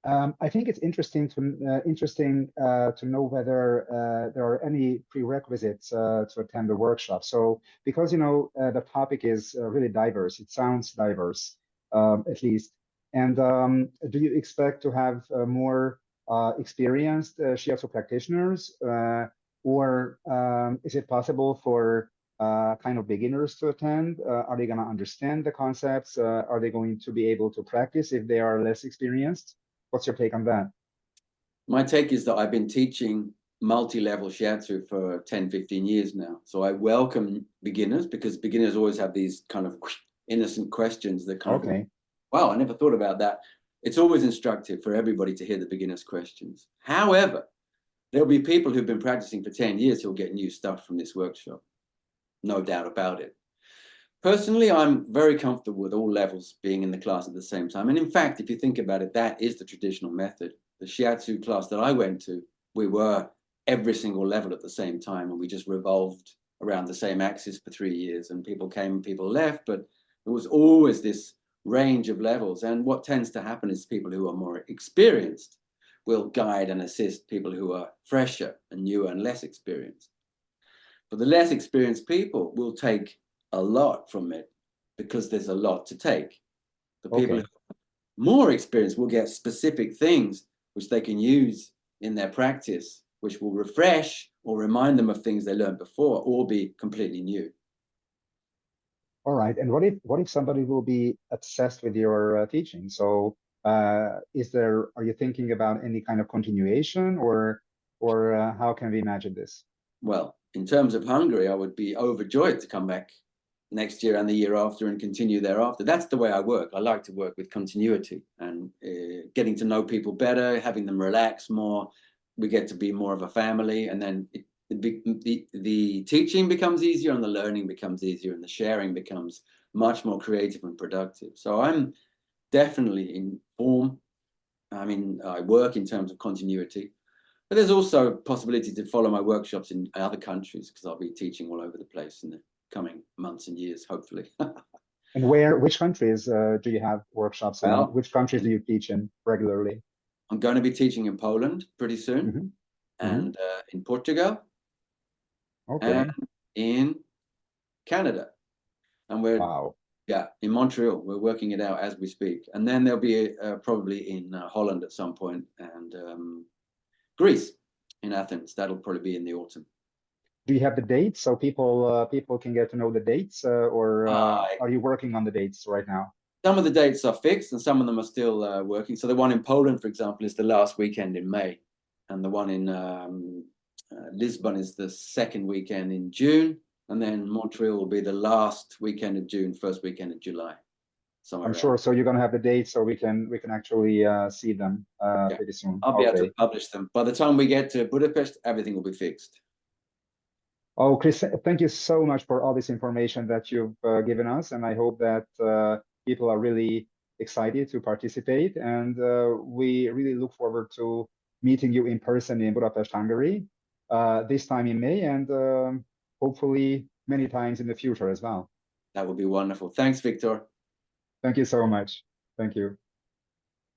I think it's interesting to know whether there are any prerequisites to attend the workshop. So, because the topic is really diverse, it sounds diverse, at least. And do you expect to have more experienced shiatsu practitioners, or is it possible for kind of beginners to attend? Are they going to understand the concepts? Are they going to be able to practice if they are less experienced? What's your take on that? My take is that I've been teaching multi-level shiatsu for 10, 15 years now. So I welcome beginners, because beginners always have these kind of innocent questions that kind of, wow, I never thought about that. It's always instructive for everybody to hear the beginners' questions. However, there'll be people who've been practicing for 10 years who'll get new stuff from this workshop. No doubt about it. Personally, I'm very comfortable with all levels being in the class at the same time. And in fact, if you think about it, that is the traditional method. The shiatsu class that I went to, we were every single level at the same time, and we just revolved around the same axis for 3 years, and people came and people left, but there was always this range of levels. And what tends to happen is people who are more experienced will guide and assist people who are fresher and newer and less experienced. But the less experienced people will take a lot from it, because there's a lot to take. The people who are more experienced will get specific things which they can use in their practice, which will refresh or remind them of things they learned before, or be completely new. All right. And what if somebody will be obsessed with your teaching? So are you thinking about any kind of continuation, or how can we imagine this? Well, in terms of Hungary, I would be overjoyed to come back next year and the year after and continue thereafter. That's the way I work. I like to work with continuity and getting to know people better, having them relax more. We get to be more of a family, and then the teaching becomes easier, and the learning becomes easier, and the sharing becomes much more creative and productive. So I'm definitely in form. I mean, I work in terms of continuity, but there's also possibility to follow my workshops in other countries, because I'll be teaching all over the place in the coming months and years, hopefully. And which countries do you have workshops in? Which countries do you teach in regularly? I'm going to be teaching in Poland pretty soon, and in Portugal, and in Canada. And we're in Montreal. We're working it out as we speak. And then there'll be probably in Holland at some point, and Greece in Athens. That'll probably be in the autumn. Do you have the dates so people can get to know the dates, or are you working on the dates right now? Some of the dates are fixed, and some of them are still working. So the one in Poland, for example, is the last weekend in May, and the one in Lisbon is the second weekend in June, and then Montreal will be the last weekend of June, first weekend of July. I'm sure. So you're going to have the dates so we can actually see them pretty soon. I'll be able to publish them. By the time we get to Budapest, everything will be fixed. Oh, Chris, thank you so much for all this information that you've given us. And I hope that people are really excited to participate. And we really look forward to meeting you in person in Budapest, Hungary, this time in May, and hopefully many times in the future as well. That would be wonderful. Thanks, Victor. Thank you so much. Thank you.